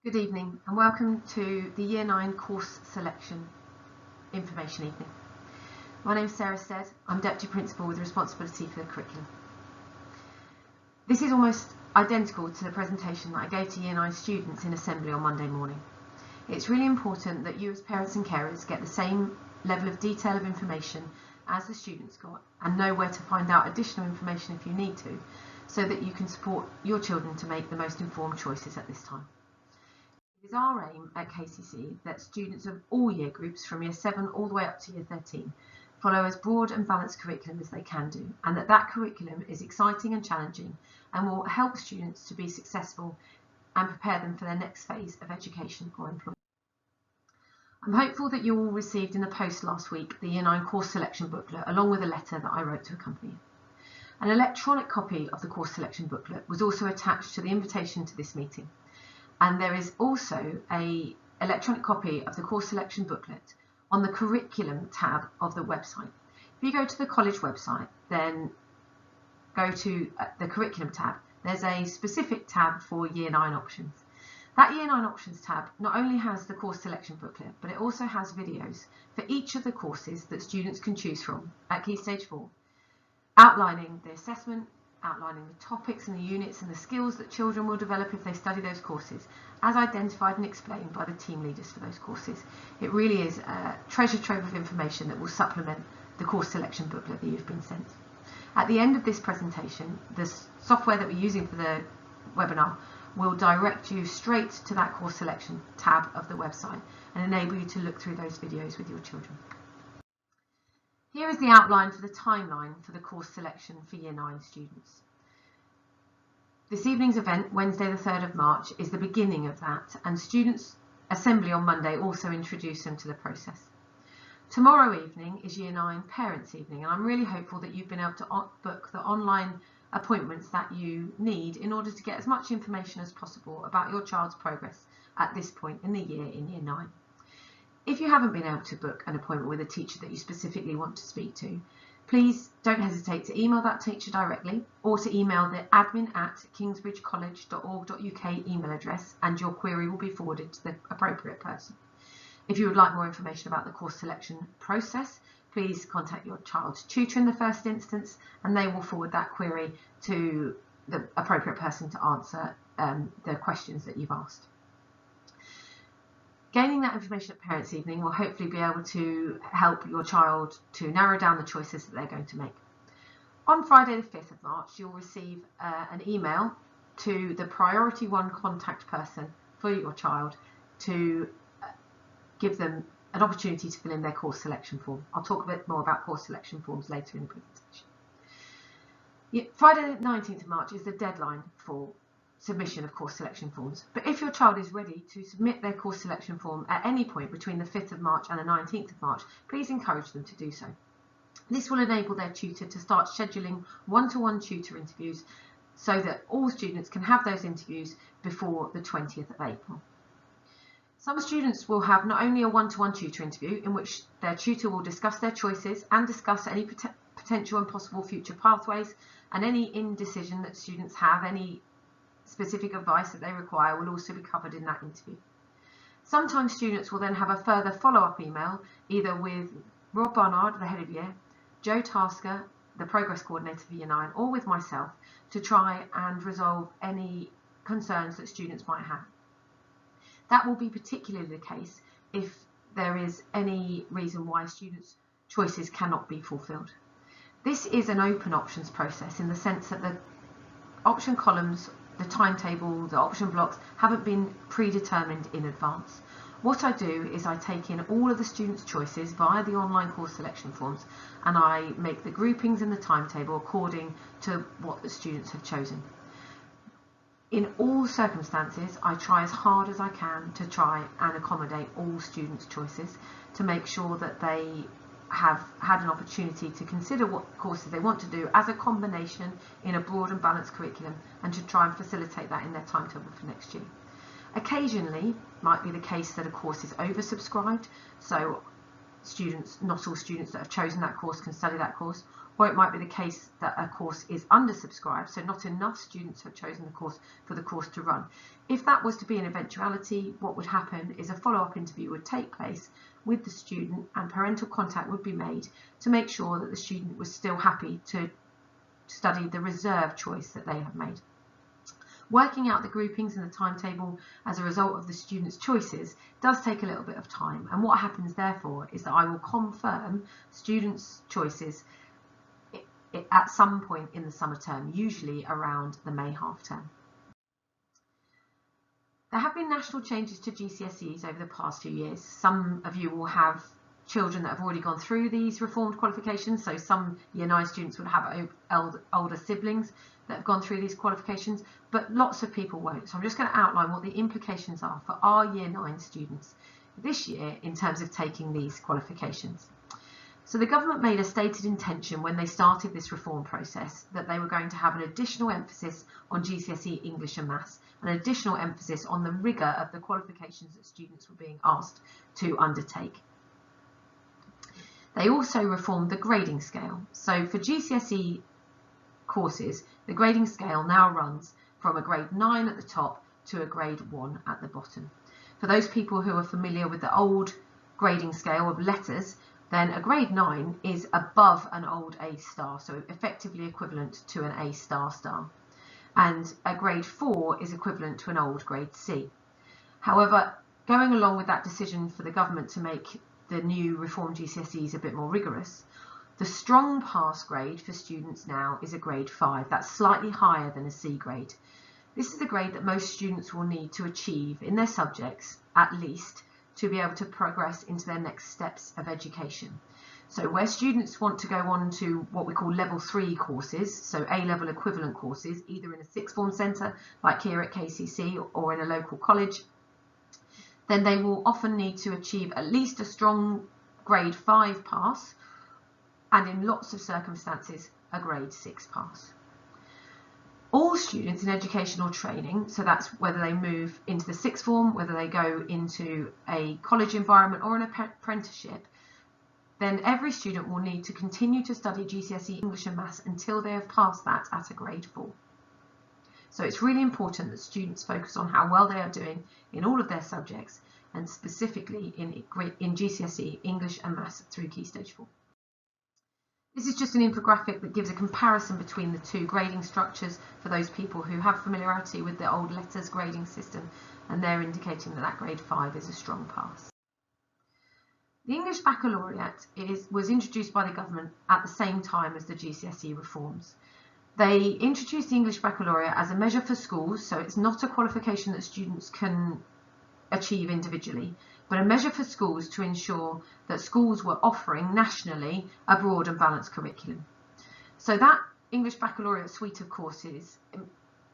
Good evening and welcome to the Year 9 Course Selection Information Evening. My name is Sarah Stead. I'm Deputy Principal with responsibility for the curriculum. This is almost identical to the presentation that I gave to Year 9 students in Assembly on Monday morning. It's really important that you as parents and carers get the same level of detail of information as the students got and know where to find out additional information if you need to, so that you can support your children to make the most informed choices at this time. It is our aim at KCC that students of all year groups from Year 7 all the way up to Year 13 follow as broad and balanced curriculum as they can do, and that curriculum is exciting and challenging and will help students to be successful and prepare them for their next phase of education or employment. I'm hopeful that you all received in the post last week the Year 9 Course Selection Booklet along with a letter that I wrote to accompany it. An electronic copy of the Course Selection Booklet was also attached to the invitation to this meeting. And there is also an electronic copy of the Course Selection Booklet on the Curriculum tab of the website. If you go to the college website, then go to the Curriculum tab. There's a specific tab for Year 9 options. That Year 9 options tab not only has the Course Selection Booklet, but it also has videos for each of the courses that students can choose from at Key Stage 4, outlining the assessment, outlining the topics and the units and the skills that children will develop if they study those courses, as identified and explained by the team leaders for those courses. It really is a treasure trove of information that will supplement the course selection booklet that you've been sent. At the end of this presentation, the software that we're using for the webinar will direct you straight to that course selection tab of the website and enable you to look through those videos with your children. Here is the outline for the timeline for the course selection for Year 9 students. This evening's event, Wednesday the 3rd of March, is the beginning of that, and students' assembly on Monday also introduce them to the process. Tomorrow evening is Year 9 Parents' Evening, and I'm really hopeful that you've been able to book the online appointments that you need in order to get as much information as possible about your child's progress at this point in the year in Year 9. If you haven't been able to book an appointment with a teacher that you specifically want to speak to, please don't hesitate to email that teacher directly or to email the admin@kingsbridgecollege.org.uk email address, and your query will be forwarded to the appropriate person. If you would like more information about the course selection process, please contact your child's tutor in the first instance, and they will forward that query to the appropriate person to answer the questions that you've asked. Gaining that information at Parents' Evening will hopefully be able to help your child to narrow down the choices that they're going to make. On Friday the 5th of March, you'll receive an email to the Priority 1 contact person for your child to give them an opportunity to fill in their course selection form. I'll talk a bit more about course selection forms later in the presentation. Friday the 19th of March is the deadline for submission of course selection forms, but if your child is ready to submit their course selection form at any point between the 5th of March and the 19th of March, please encourage them to do so. This will enable their tutor to start scheduling one-to-one tutor interviews so that all students can have those interviews before the 20th of April. Some students will have not only a one-to-one tutor interview in which their tutor will discuss their choices and discuss any potential and possible future pathways, and any indecision that students have, any specific advice that they require will also be covered in that interview. Sometimes students will then have a further follow-up email either with Rob Barnard, the head of year, Joe Tasker, the progress coordinator for Year 9, or with myself to try and resolve any concerns that students might have. That will be particularly the case if there is any reason why students' choices cannot be fulfilled. This is an open options process in the sense that the option columns, the timetable, the option blocks haven't been predetermined in advance. What I do is I take in all of the students' choices via the online course selection forms, and I make the groupings in the timetable according to what the students have chosen. In all circumstances, I try as hard as I can to try and accommodate all students' choices to make sure that they have had an opportunity to consider what courses they want to do as a combination in a broad and balanced curriculum, and to try and facilitate that in their timetable for next year. Occasionally, it might be the case that a course is oversubscribed, so not all students that have chosen that course can study that course, or it might be the case that a course is undersubscribed, so not enough students have chosen the course for the course to run. If that was to be an eventuality, what would happen is a follow-up interview would take place with the student and parental contact would be made to make sure that the student was still happy to study the reserved choice that they have made. Working out the groupings and the timetable as a result of the students' choices does take a little bit of time, and what happens therefore is that I will confirm students' choices at some point in the summer term, usually around the May half term. There have been national changes to GCSEs over the past few years. Some of you will have children that have already gone through these reformed qualifications, so some Year 9 students would have older siblings that have gone through these qualifications, but lots of people won't. So I'm just going to outline what the implications are for our Year 9 students this year in terms of taking these qualifications. So the government made a stated intention when they started this reform process that they were going to have an additional emphasis on GCSE English and Maths, an additional emphasis on the rigour of the qualifications that students were being asked to undertake. They also reformed the grading scale. So for GCSE courses, the grading scale now runs from a grade 9 at the top to a grade 1 at the bottom. For those people who are familiar with the old grading scale of letters, then a grade 9 is above an old A star, so effectively equivalent to an A star star. And a grade 4 is equivalent to an old grade C. However, going along with that decision for the government to make the new reformed GCSEs a bit more rigorous, the strong pass grade for students now is a grade 5. That's slightly higher than a C grade. This is the grade that most students will need to achieve in their subjects, at least, to be able to progress into their next steps of education. So where students want to go on to what we call level 3 courses, so A-level equivalent courses, either in a sixth form centre like here at KCC or in a local college, then they will often need to achieve at least a strong grade 5 pass, and in lots of circumstances a grade 6 pass. All students in educational training, so that's whether they move into the sixth form, whether they go into a college environment or an apprenticeship, then every student will need to continue to study GCSE English and Maths until they have passed that at a grade 4. So it's really important that students focus on how well they are doing in all of their subjects, and specifically in GCSE English and Maths through Key Stage 4. This is just an infographic that gives a comparison between the two grading structures for those people who have familiarity with the old letters grading system, and they're indicating that that grade 5 is a strong pass. The English Baccalaureate was introduced by the government at the same time as the GCSE reforms. They introduced the English Baccalaureate as a measure for schools, so it's not a qualification that students can achieve individually, but a measure for schools to ensure that schools were offering nationally a broad and balanced curriculum. So that English Baccalaureate suite of courses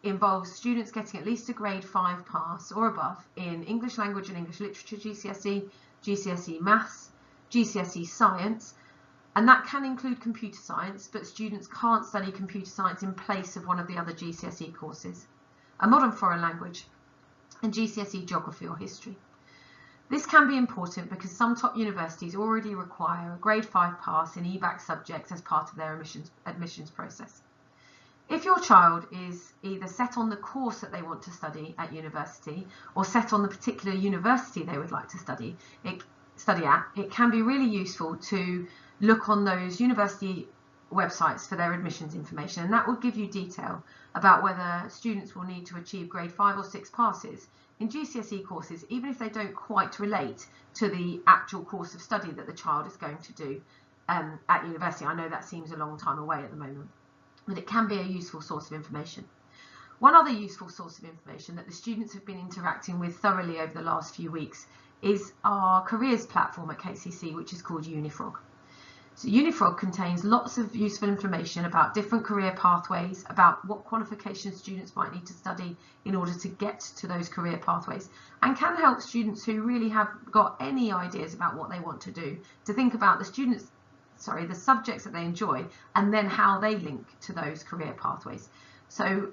involves students getting at least a grade 5 pass or above in English Language and English Literature GCSE, GCSE Maths, GCSE Science, and that can include computer science, but students can't study computer science in place of one of the other GCSE courses, a modern foreign language, and GCSE Geography or History. This can be important because some top universities already require a grade 5 pass in EBAC subjects as part of their admissions process. If your child is either set on the course that they want to study at university or set on the particular university they would like to study at, it can be really useful to look on those university websites for their admissions information, and that will give you detail about whether students will need to achieve grade 5 or 6 passes in GCSE courses, even if they don't quite relate to the actual course of study that the child is going to do at university. I know that seems a long time away at the moment, but it can be a useful source of information. One other useful source of information that the students have been interacting with thoroughly over the last few weeks is our careers platform at KCC, which is called Unifrog. So Unifrog contains lots of useful information about different career pathways, about what qualifications students might need to study in order to get to those career pathways, and can help students who really have got any ideas about what they want to do to think about the subjects that they enjoy and then how they link to those career pathways. So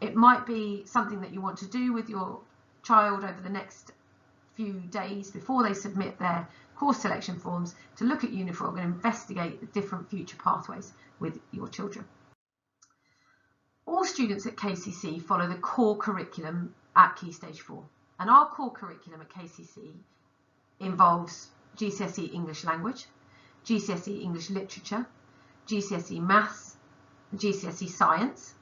it might be something that you want to do with your child over the next few days before they submit their course selection forms, to look at Unifrog and investigate the different future pathways with your children. All students at KCC follow the core curriculum at Key Stage 4, and our core curriculum at KCC involves GCSE English Language, GCSE English Literature, GCSE Maths, and GCSE Science.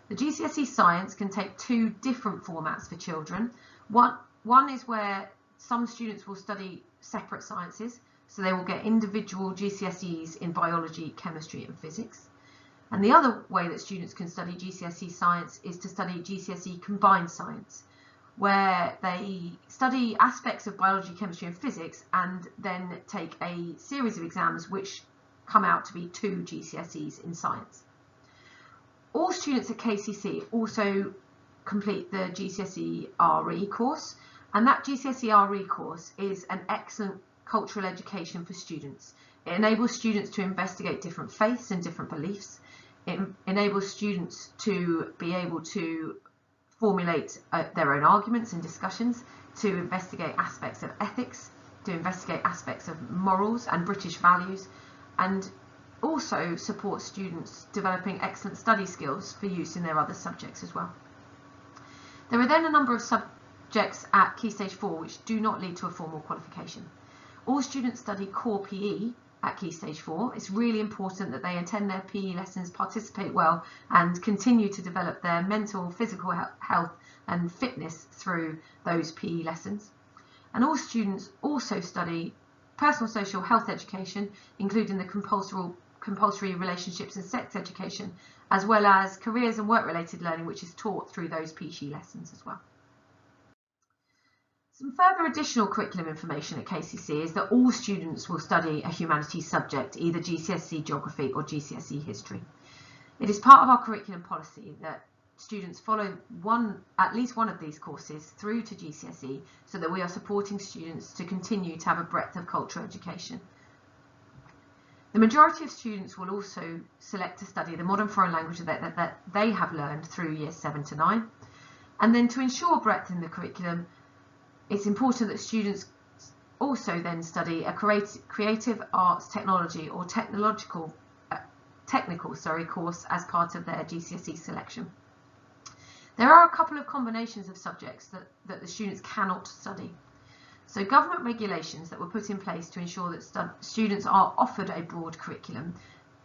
The GCSE Science can take two different formats for children. One is where some students will study separate sciences, so they will get individual GCSEs in biology, chemistry and physics. And the other way that students can study GCSE Science is to study GCSE Combined Science, where they study aspects of biology, chemistry and physics and then take a series of exams which come out to be 2 GCSEs in science. All students at KCC also complete the GCSE RE course, and that GCSE RE course is an excellent cultural education for students. It enables students to investigate different faiths and different beliefs. It enables students to be able to formulate their own arguments and discussions, to investigate aspects of ethics, to investigate aspects of morals and British values, and also support students developing excellent study skills for use in their other subjects as well. There are then a number of subjects at Key Stage 4 which do not lead to a formal qualification. All students study core PE at Key Stage 4. It's really important that they attend their PE lessons, participate well and continue to develop their mental, physical health and fitness through those PE lessons. And all students also study personal social health education, including the compulsory relationships and sex education, as well as careers and work related learning, which is taught through those PE lessons as well. Some further additional curriculum information at KCC is that all students will study a humanities subject, either GCSE Geography or GCSE History. It is part of our curriculum policy that students follow at least one of these courses through to GCSE, so that we are supporting students to continue to have a breadth of cultural education. The majority of students will also select to study the modern foreign language that they have learned through years 7 to 9. And then to ensure breadth in the curriculum, it's important that students also then study a creative arts, technology or technical course as part of their GCSE selection. There are a couple of combinations of subjects that the students cannot study. So government regulations that were put in place to ensure that students are offered a broad curriculum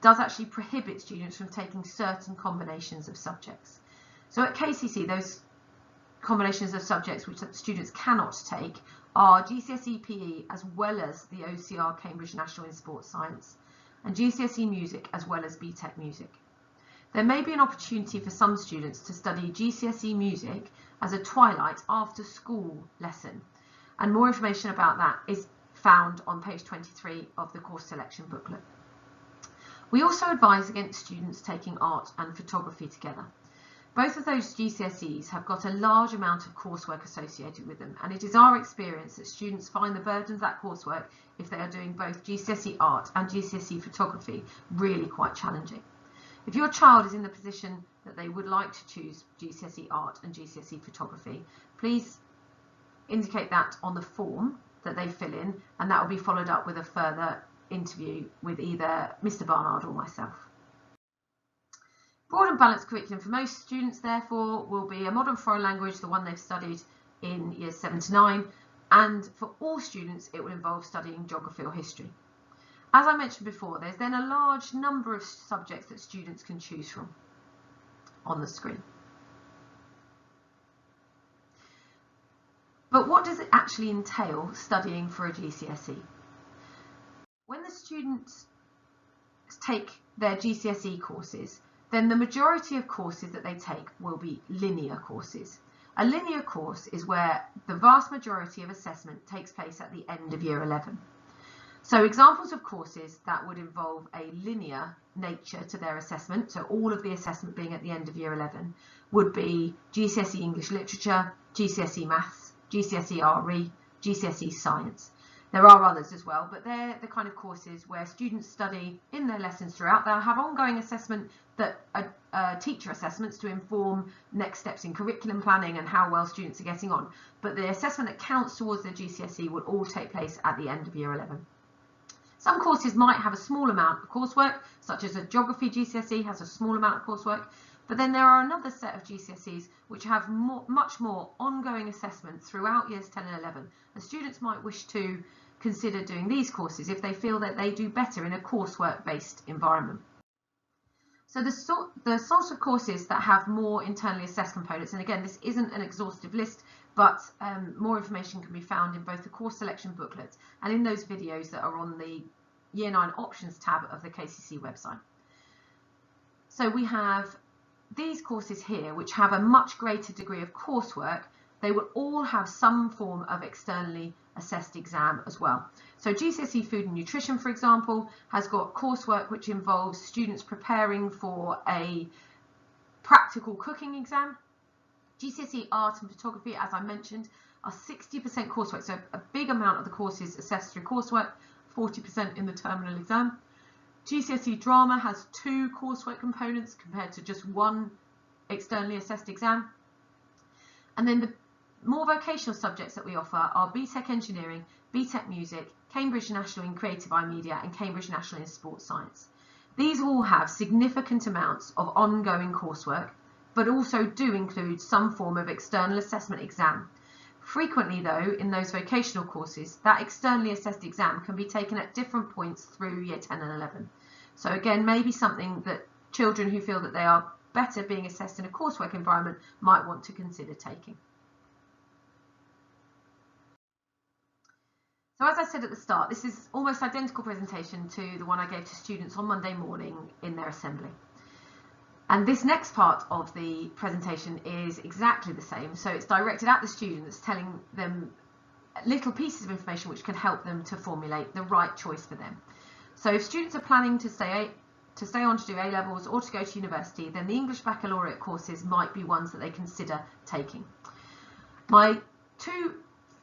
does actually prohibit students from taking certain combinations of subjects. So at KCC, those combinations of subjects which students cannot take are GCSE PE as well as the OCR Cambridge National in Sports Science, and GCSE Music as well as BTEC Music. There may be an opportunity for some students to study GCSE Music as a twilight after school lesson, and more information about that is found on page 23 of the course selection booklet. We also advise against students taking art and photography together. Both of those GCSEs have got a large amount of coursework associated with them, and it is our experience that students find the burden of that coursework, if they are doing both GCSE art and GCSE photography, really quite challenging. If your child is in the position that they would like to choose GCSE art and GCSE photography, please indicate that on the form that they fill in, and that will be followed up with a further interview with either Mr. Barnard or myself. Broad and balanced curriculum for most students, therefore, will be a modern foreign language, the one they've studied in years 7 to 9, and for all students it will involve studying geography or history. As I mentioned before, there's then a large number of subjects that students can choose from on the screen. But what does it actually entail studying for a GCSE? When the students take their GCSE courses, then the majority of courses that they take will be linear courses. A linear course is where the vast majority of assessment takes place at the end of year 11. So examples of courses that would involve a linear nature to their assessment, so all of the assessment being at the end of year 11, would be GCSE English Literature, GCSE Maths, GCSE RE, GCSE Science. There are others as well, but they're the kind of courses where students study in their lessons throughout. They'll have ongoing assessment that teacher assessments to inform next steps in curriculum planning and how well students are getting on. But the assessment that counts towards their GCSE will all take place at the end of year 11. Some courses might have a small amount of coursework, such as a geography GCSE has a small amount of coursework, but then there are another set of GCSEs which have much more ongoing assessment throughout years 10 and 11, and students might wish to consider doing these courses if they feel that they do better in a coursework-based environment. So the sort of courses that have more internally assessed components, and again this isn't an exhaustive list, but more information can be found in both the course selection booklet and in those videos that are on the Year 9 options tab of the KCC website. So we have these courses here which have a much greater degree of coursework. They will all have some form of externally assessed exam as well. So GCSE Food and Nutrition, for example, has got coursework which involves students preparing for a practical cooking exam. GCSE Art and Photography, as I mentioned, are 60% coursework, so a big amount of the course is assessed through coursework, 40% in the terminal exam. GCSE Drama has 2 coursework components compared to just 1 externally assessed exam. And then the more vocational subjects that we offer are BTEC Engineering, BTEC Music, Cambridge National in Creative iMedia and Cambridge National in Sports Science. These all have significant amounts of ongoing coursework, but also do include some form of external assessment exam. Frequently though, in those vocational courses, that externally assessed exam can be taken at different points through year 10 and 11. So again, maybe something that children who feel that they are better being assessed in a coursework environment might want to consider taking. So as I said at the start, this is almost identical presentation to the one I gave to students on Monday morning in their assembly. And this next part of the presentation is exactly the same. So it's directed at the students, telling them little pieces of information which can help them to formulate the right choice for them. So if students are planning to stay on to do A-levels or to go to university, then the English Baccalaureate courses might be ones that they consider taking. My 2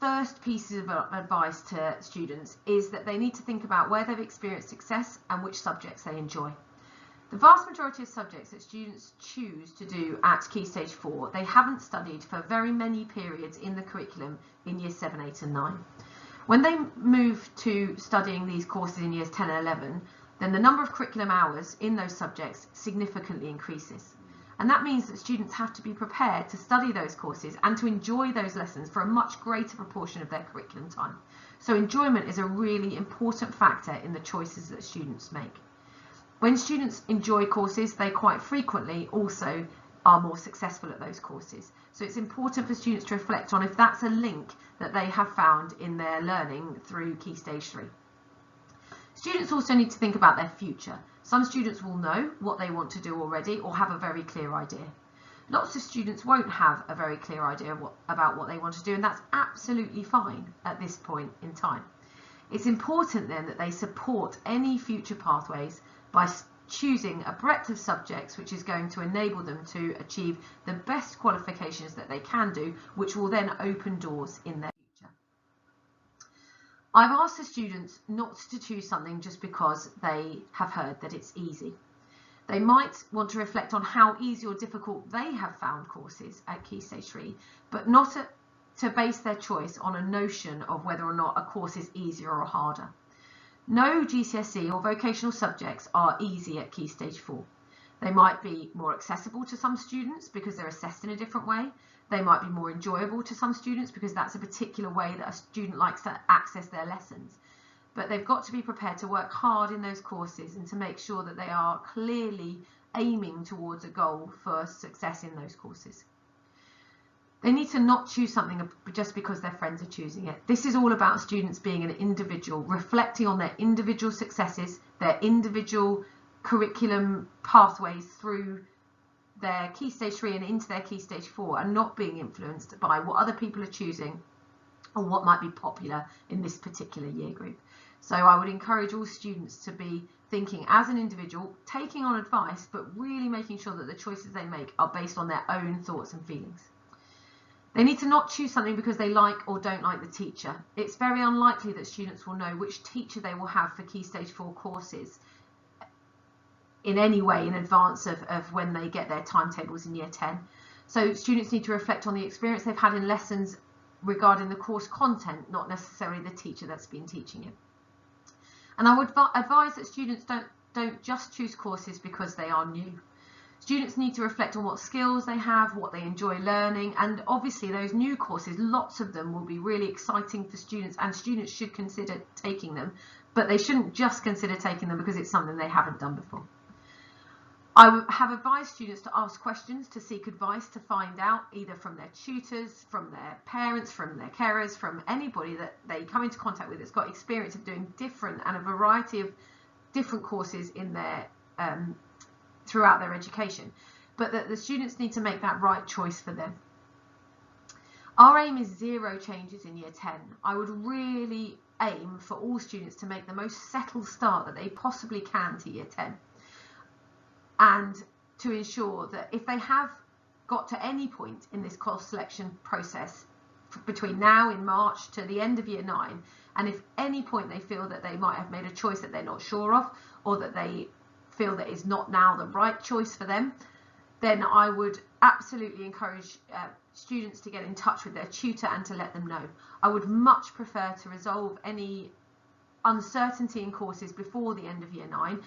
first pieces of advice to students is that they need to think about where they've experienced success and which subjects they enjoy. The vast majority of subjects that students choose to do at Key Stage 4, they haven't studied for very many periods in the curriculum in years 7, 8 and 9. When they move to studying these courses in years 10 and 11, then the number of curriculum hours in those subjects significantly increases. And that means that students have to be prepared to study those courses and to enjoy those lessons for a much greater proportion of their curriculum time. So enjoyment is a really important factor in the choices that students make. When students enjoy courses, they quite frequently also are more successful at those courses. So it's important for students to reflect on if that's a link that they have found in their learning through Key Stage 3. Students also need to think about their future. Some students will know what they want to do already or have a very clear idea. Lots of students won't have a very clear idea about what they want to do, and that's absolutely fine at this point in time. It's important then that they support any future pathways by choosing a breadth of subjects which is going to enable them to achieve the best qualifications that they can do, which will then open doors in their future. I've asked the students not to choose something just because they have heard that it's easy. They might want to reflect on how easy or difficult they have found courses at Key Stage 3, but not to base their choice on a notion of whether or not a course is easier or harder. No GCSE or vocational subjects are easy at Key Stage 4. They might be more accessible to some students because they're assessed in a different way. They might be more enjoyable to some students because that's a particular way that a student likes to access their lessons. But they've got to be prepared to work hard in those courses and to make sure that they are clearly aiming towards a goal for success in those courses. They need to not choose something just because their friends are choosing it. This is all about students being an individual, reflecting on their individual successes, their individual curriculum pathways through their Key Stage 3 and into their Key Stage 4, and not being influenced by what other people are choosing or what might be popular in this particular year group. So I would encourage all students to be thinking as an individual, taking on advice, but really making sure that the choices they make are based on their own thoughts and feelings. They need to not choose something because they like or don't like the teacher. It's very unlikely that students will know which teacher they will have for Key Stage 4 courses in any way in advance of when they get their timetables in year 10. So students need to reflect on the experience they've had in lessons regarding the course content, not necessarily the teacher that's been teaching it. And I would advise that students don't just choose courses because they are new. Students need to reflect on what skills they have, what they enjoy learning, and obviously those new courses, lots of them will be really exciting for students, and students should consider taking them, but they shouldn't just consider taking them because it's something they haven't done before. I have advised students to ask questions, to seek advice, to find out either from their tutors, from their parents, from their carers, from anybody that they come into contact with that's got experience of doing different and a variety of different courses in their throughout their education, but that the students need to make that right choice for them. Our aim is 0 changes in year 10. I would really aim for all students to make the most settled start that they possibly can to year 10, and to ensure that if they have got to any point in this course selection process between now in March to the end of year 9, and if any point they feel that they might have made a choice that they're not sure of, or that they feel that is not now the right choice for them, then I would absolutely encourage students to get in touch with their tutor and to let them know. I would much prefer to resolve any uncertainty in courses before the end of year 9.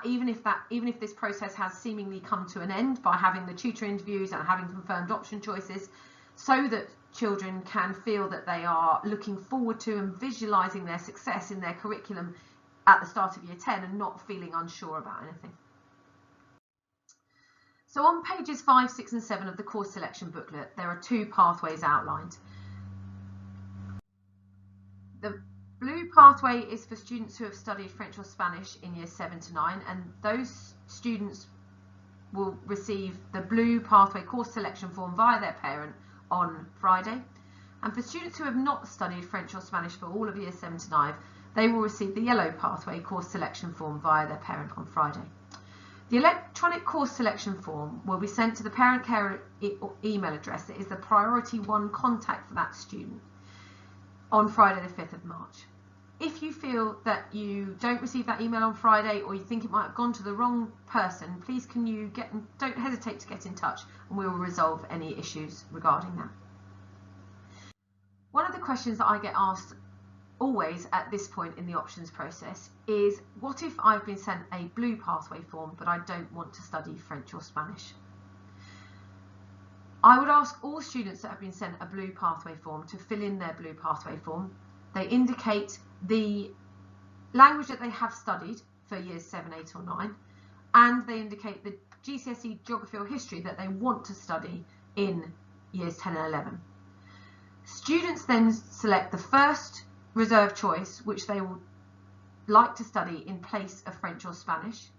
Even if this process has seemingly come to an end by having the tutor interviews and having confirmed option choices, so that children can feel that they are looking forward to and visualising their success in their curriculum at the start of year 10 and not feeling unsure about anything. So on pages 5, 6 and 7 of the course selection booklet, there are 2 pathways outlined. The blue pathway is for students who have studied French or Spanish in years 7 to 9, and those students will receive the blue pathway course selection form via their parent on Friday. And for students who have not studied French or Spanish for all of years 7 to 9, they will receive the yellow pathway course selection form via their parent on Friday. The electronic course selection form will be sent to the parent-carer email address that is the priority 1 contact for that student on Friday the 5th of March. If you feel that you don't receive that email on Friday, or you think it might have gone to the wrong person, please don't hesitate to get in touch, and we will resolve any issues regarding that. One of the questions that I get asked always at this point in the options process is, what if I've been sent a blue pathway form but I don't want to study French or Spanish? I would ask all students that have been sent a blue pathway form to fill in their blue pathway form. They indicate the language that they have studied for years 7, 8 or 9, and they indicate the GCSE geography or history that they want to study in years 10 and 11. Students then select the first reserve choice which they would like to study in place of French or Spanish.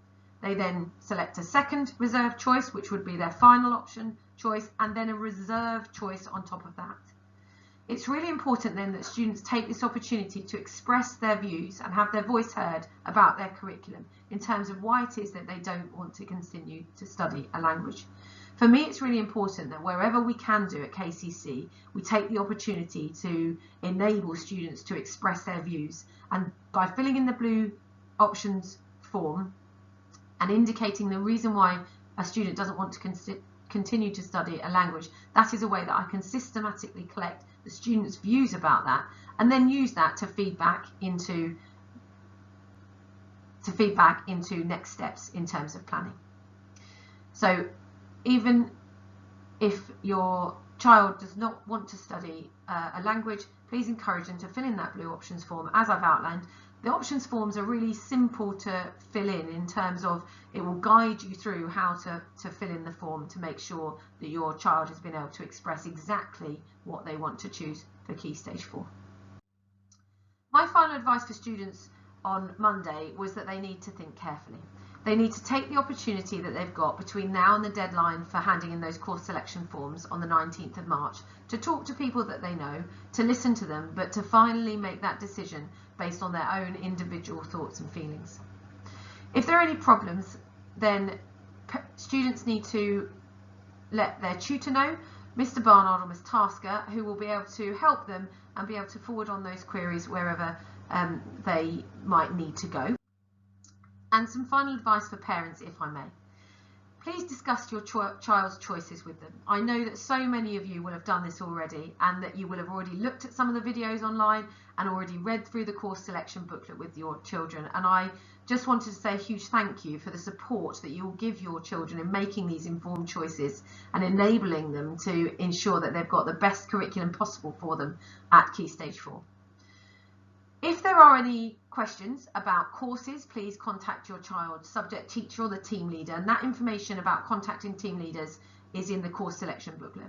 They then select a second reserve choice which would be their final option choice, and then a reserve choice on top of that. It's really important then that students take this opportunity to express their views and have their voice heard about their curriculum in terms of why it is that they don't want to continue to study a language. For me, it's really important that wherever we can do at KCC, we take the opportunity to enable students to express their views. And by filling in the blue options form and indicating the reason why a student doesn't want to continue to study a language, that is a way that I can systematically collect the students' views about that, and then use that to feedback into next steps in terms of planning. So even if your child does not want to study a language, please encourage them to fill in that blue options form as I've outlined. The options forms are really simple to fill in terms of it will guide you through how to fill in the form to make sure that your child has been able to express exactly what they want to choose for Key Stage 4. My final advice for students on Monday was that they need to think carefully. They need to take the opportunity that they've got between now and the deadline for handing in those course selection forms on the 19th of March to talk to people that they know, to listen to them, but to finally make that decision based on their own individual thoughts and feelings. If there are any problems, then students need to let their tutor know, Mr. Barnard or Ms. Tasker, who will be able to help them and be able to forward on those queries wherever they might need to go. And some final advice for parents, if I may. Please discuss your child's choices with them. I know that so many of you will have done this already, and that you will have already looked at some of the videos online and already read through the course selection booklet with your children. And I just wanted to say a huge thank you for the support that you will give your children in making these informed choices and enabling them to ensure that they've got the best curriculum possible for them at Key Stage 4. If there are any questions about courses, please contact your child's subject teacher or the team leader, and that information about contacting team leaders is in the course selection booklet.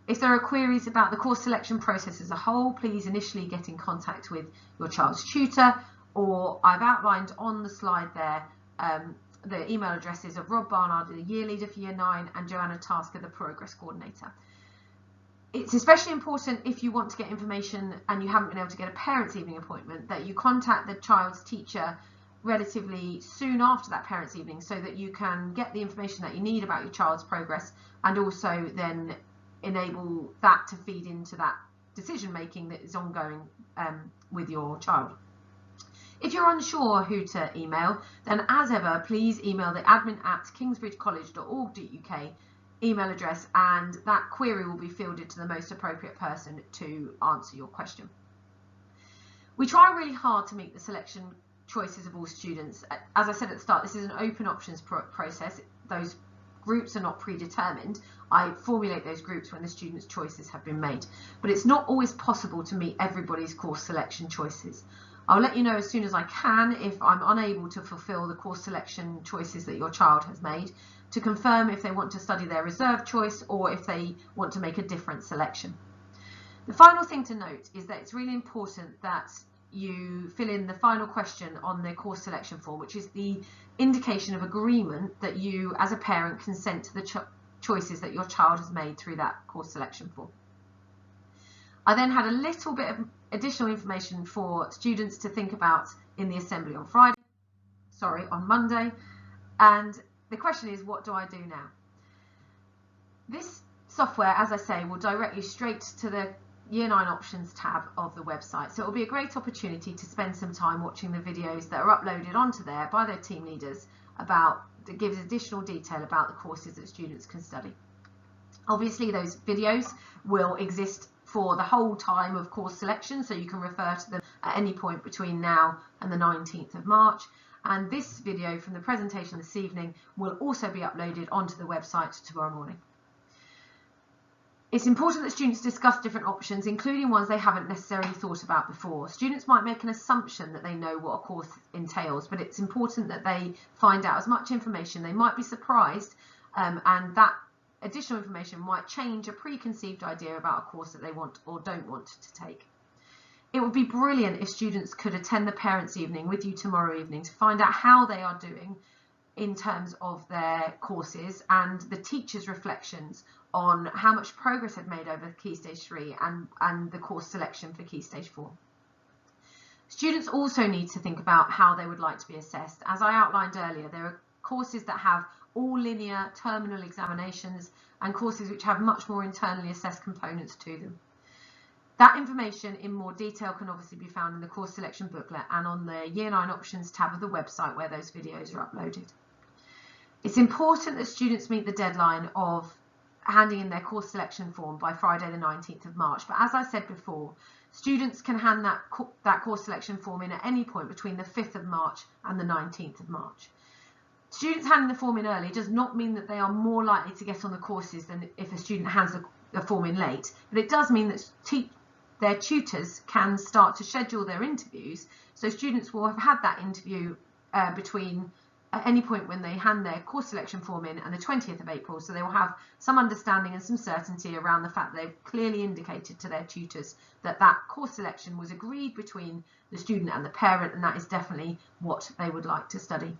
If there are queries about the course selection process as a whole, please initially get in contact with your child's tutor, or I've outlined on the slide there the email addresses of Rob Barnard, the year leader for Year 9, and Joanna Tasker, the progress coordinator. It's especially important if you want to get information and you haven't been able to get a parents' evening appointment, that you contact the child's teacher relatively soon after that parents' evening, so that you can get the information that you need about your child's progress, and also then enable that to feed into that decision making that is ongoing with your child. If you're unsure who to email, then as ever, please email the admin@kingsbridgecollege.org.uk email address, and that query will be fielded to the most appropriate person to answer your question. We try really hard to meet the selection choices of all students. As I said at the start, this is an open options process. Those groups are not predetermined. I formulate those groups when the students' choices have been made, but it's not always possible to meet everybody's course selection choices. I'll let you know as soon as I can if I'm unable to fulfill the course selection choices that your child has made, to confirm if they want to study their reserved choice or if they want to make a different selection. The final thing to note is that it's really important that you fill in the final question on the course selection form, which is the indication of agreement that you as a parent consent to the choices that your child has made through that course selection form. I then had a little bit of additional information for students to think about in the assembly on Monday, and the question is, what do I do now? This software, as I say, will direct you straight to the Year 9 options tab of the website, so it will be a great opportunity to spend some time watching the videos that are uploaded onto there by their team leaders that gives additional detail about the courses that students can study. Obviously, those videos will exist for the whole time of course selection, so you can refer to them at any point between now and the 19th of March. And this video from the presentation this evening will also be uploaded onto the website tomorrow morning. It's important that students discuss different options, including ones they haven't necessarily thought about before. Students might make an assumption that they know what a course entails, but it's important that they find out as much information. They might be surprised, and that additional information might change a preconceived idea about a course that they want or don't want to take. It would be brilliant if students could attend the parents' evening with you tomorrow evening to find out how they are doing in terms of their courses, and the teachers' reflections on how much progress they've made over Key Stage 3 and the course selection for Key Stage 4. Students also need to think about how they would like to be assessed. As I outlined earlier, there are courses that have all linear terminal examinations and courses which have much more internally assessed components to them. That information in more detail can obviously be found in the course selection booklet and on the Year 9 options tab of the website where those videos are uploaded. It's important that students meet the deadline of handing in their course selection form by Friday the 19th of March, but as I said before, students can hand that course selection form in at any point between the 5th of March and the 19th of March. Students handing the form in early does not mean that they are more likely to get on the courses than if a student hands the form in late, but it does mean that their tutors can start to schedule their interviews, so students will have had that interview between at any point when they hand their course selection form in and the 20th of April, so they will have some understanding and some certainty around the fact that they've clearly indicated to their tutors that that course selection was agreed between the student and the parent, and that is definitely what they would like to study.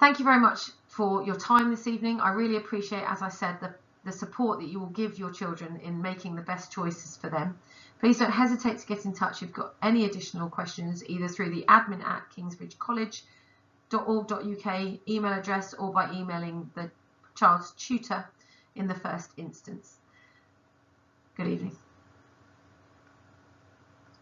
Thank you very much for your time this evening. I really appreciate, as I said, the support that you will give your children in making the best choices for them. Please don't hesitate to get in touch if you've got any additional questions, either through the admin@kingsbridgecollege.org.uk email address or by emailing the child's tutor in the first instance. Good evening.